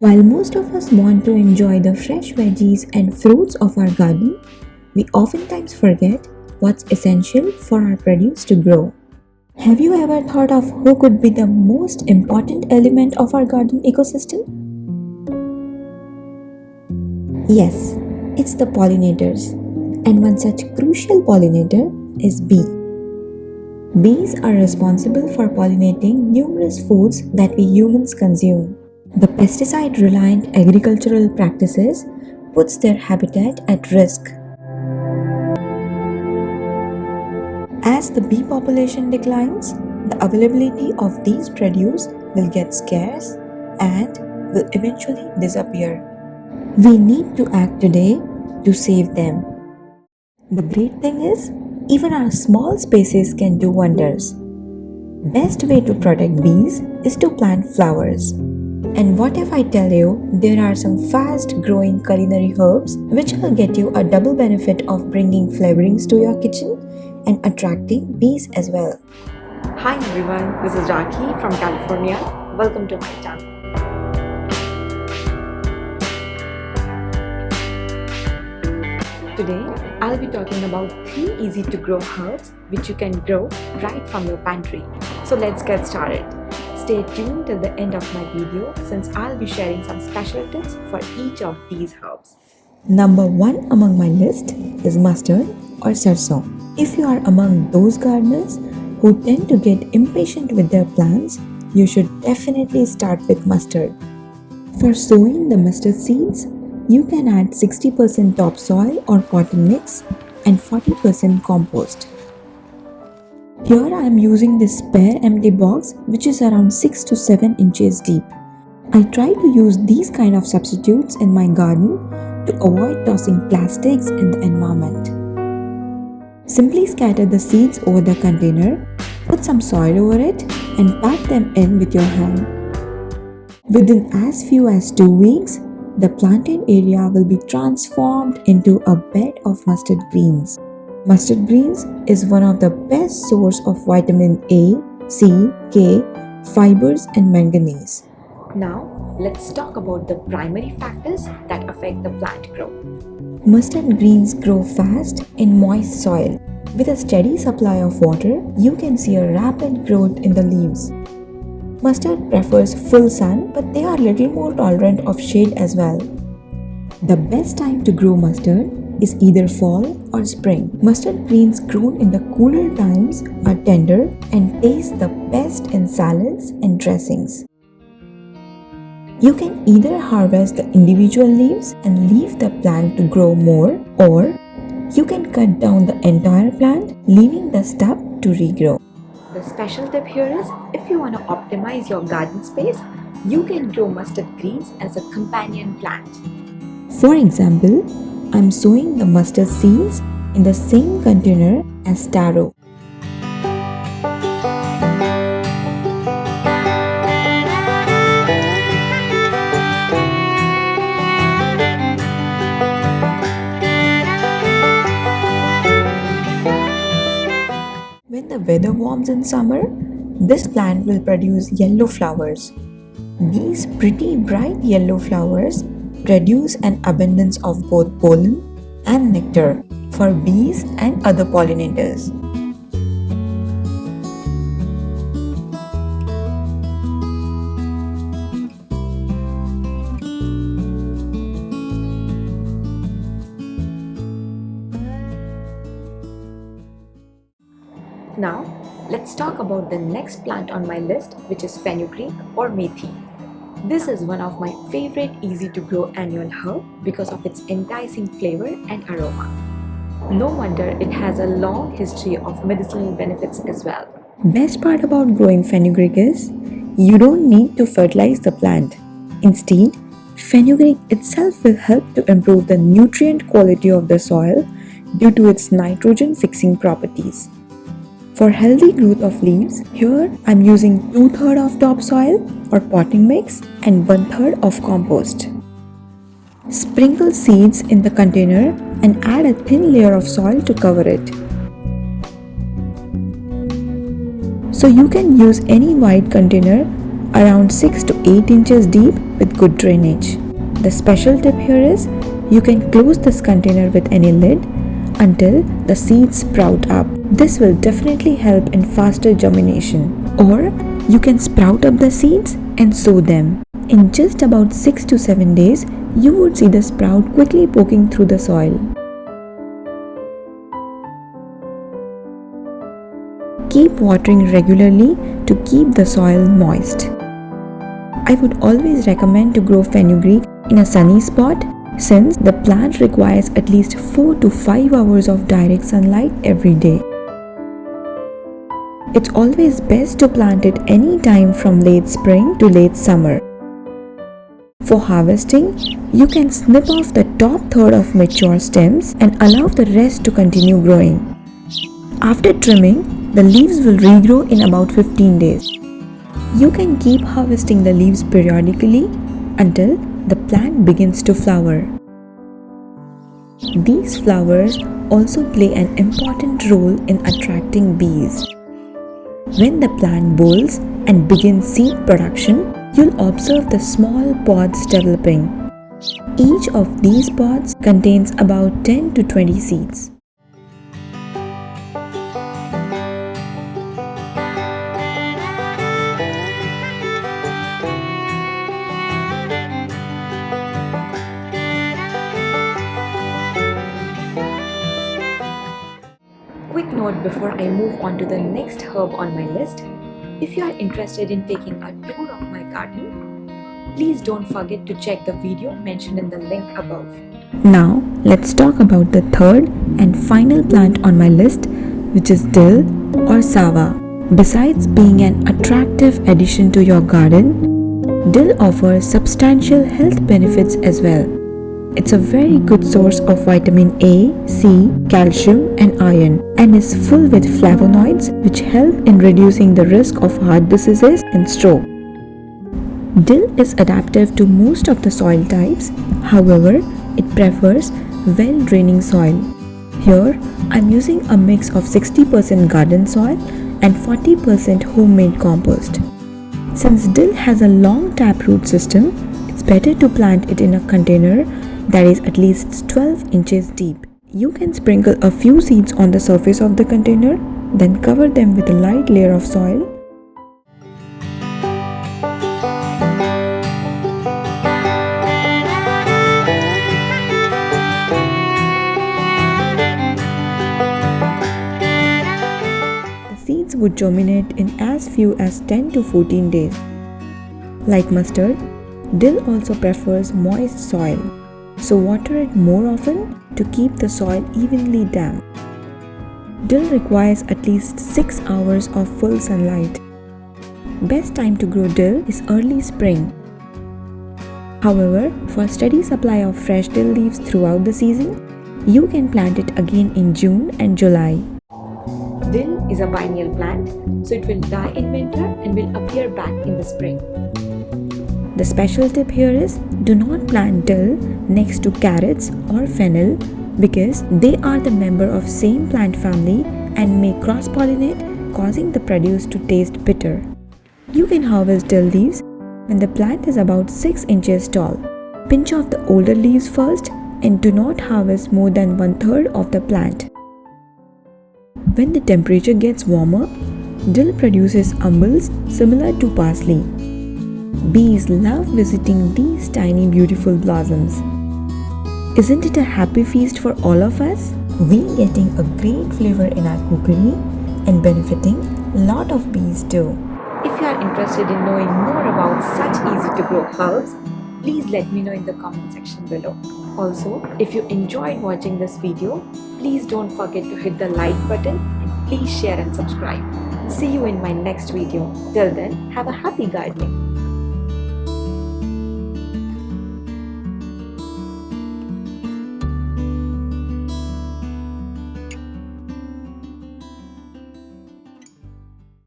While most of us want to enjoy the fresh veggies and fruits of our garden, we oftentimes forget what's essential for our produce to grow. Have you ever thought of who could be the most important element of our garden ecosystem? Yes, it's the pollinators. And one such crucial pollinator is bee. Bees are responsible for pollinating numerous foods that we humans consume. The pesticide-reliant agricultural practices puts their habitat at risk. As the bee population declines, the availability of these produce will get scarce and will eventually disappear. We need to act today to save them. The great thing is, even our small spaces can do wonders. Best way to protect bees is to plant flowers. And what if I tell you there are some fast growing culinary herbs which will get you a double benefit of bringing flavorings to your kitchen and attracting bees as well. Hi everyone, this is Rakhi from California. Welcome to my channel. Today, I'll be talking about 3 easy to grow herbs which you can grow right from your pantry. So let's get started. Stay tuned till the end of my video since I'll be sharing some special tips for each of these herbs. Number 1 among my list is mustard or sarson. If you are among those gardeners who tend to get impatient with their plants, you should definitely start with mustard. For sowing the mustard seeds, you can add 60% topsoil or potting mix and 40% compost. Here I am using this spare empty box which is around 6 to 7 inches deep. I try to use these kind of substitutes in my garden to avoid tossing plastics in the environment. Simply scatter the seeds over the container, put some soil over it and pack them in with your hand. Within as few as 2 weeks, the planted area will be transformed into a bed of mustard greens. Mustard greens is one of the best source of vitamin A, C, K, fibers and manganese. Now, let's talk about the primary factors that affect the plant growth. Mustard greens grow fast in moist soil. With a steady supply of water, you can see a rapid growth in the leaves. Mustard prefers full sun, but they are little more tolerant of shade as well. The best time to grow mustard is either fall or spring. Mustard greens grown in the cooler times are tender and taste the best in salads and dressings. You can either harvest the individual leaves and leave the plant to grow more, or you can cut down the entire plant, leaving the stub to regrow. The special tip here is, if you want to optimize your garden space, you can grow mustard greens as a companion plant. For example, I'm sowing the mustard seeds in the same container as taro. When the weather warms in summer, this plant will produce yellow flowers. These pretty bright yellow flowers produce an abundance of both pollen and nectar for bees and other pollinators. Now, let's talk about the next plant on my list, which is fenugreek or methi. This is one of my favorite easy to grow annual herb because of its enticing flavor and aroma. No wonder it has a long history of medicinal benefits as well. Best part about growing fenugreek is you don't need to fertilize the plant. Instead, fenugreek itself will help to improve the nutrient quality of the soil due to its nitrogen fixing properties. For healthy growth of leaves, here I'm using 2/3 of topsoil or potting mix and 1/3 of compost. Sprinkle seeds in the container and add a thin layer of soil to cover it. So you can use any wide container around 6 to 8 inches deep with good drainage. The special tip here is you can close this container with any lid until the seeds sprout up. This will definitely help in faster germination. Or you can sprout up the seeds and sow them. In just about 6 to 7 days, you would see the sprout quickly poking through the soil. Keep watering regularly to keep the soil moist. I would always recommend to grow fenugreek in a sunny spot since the plant requires at least 4 to 5 hours of direct sunlight every day. It's always best to plant it any time from late spring to late summer. For harvesting, you can snip off the top third of mature stems and allow the rest to continue growing. After trimming, the leaves will regrow in about 15 days. You can keep harvesting the leaves periodically until the plant begins to flower. These flowers also play an important role in attracting bees. When the plant bolts and begins seed production, you'll observe the small pods developing. Each of these pods contains about 10 to 20 seeds. Quick note before I move on to the next herb on my list. If you are interested in taking a tour of my garden, please don't forget to check the video mentioned in the link above. Now, let's talk about the third and final plant on my list, which is dill or sava. Besides being an attractive addition to your garden, dill offers substantial health benefits as well. It's a very good source of vitamin A, C, calcium and iron and is full with flavonoids which help in reducing the risk of heart diseases and stroke. Dill is adaptive to most of the soil types, however, it prefers well-draining soil. Here, I'm using a mix of 60% garden soil and 40% homemade compost. Since dill has a long taproot system, it's better to plant it in a container that is at least 12 inches deep. You can sprinkle a few seeds on the surface of the container, then cover them with a light layer of soil. The seeds would germinate in as few as 10 to 14 days. Like mustard, dill also prefers moist soil. So water it more often to keep the soil evenly damp. Dill requires at least 6 hours of full sunlight. Best time to grow dill is early spring. However, for steady supply of fresh dill leaves throughout the season, you can plant it again in June and July. Dill is a biennial plant, so it will die in winter and will appear back in the spring. The special tip here is do not plant dill next to carrots or fennel because they are the member of same plant family and may cross-pollinate, causing the produce to taste bitter. You can harvest dill leaves when the plant is about 6 inches tall. Pinch off the older leaves first and do not harvest more than 1/3 of the plant. When the temperature gets warmer, dill produces umbels similar to parsley. Bees love visiting these tiny beautiful blossoms. Isn't it a happy feast for all of us? We're getting a great flavor in our cookery and benefiting a lot of bees too. If you are interested in knowing more about such easy to grow herbs, please let me know in the comment section below. Also, if you enjoyed watching this video, please don't forget to hit the like button and please share and subscribe. See you in my next video. Till then, have a happy gardening.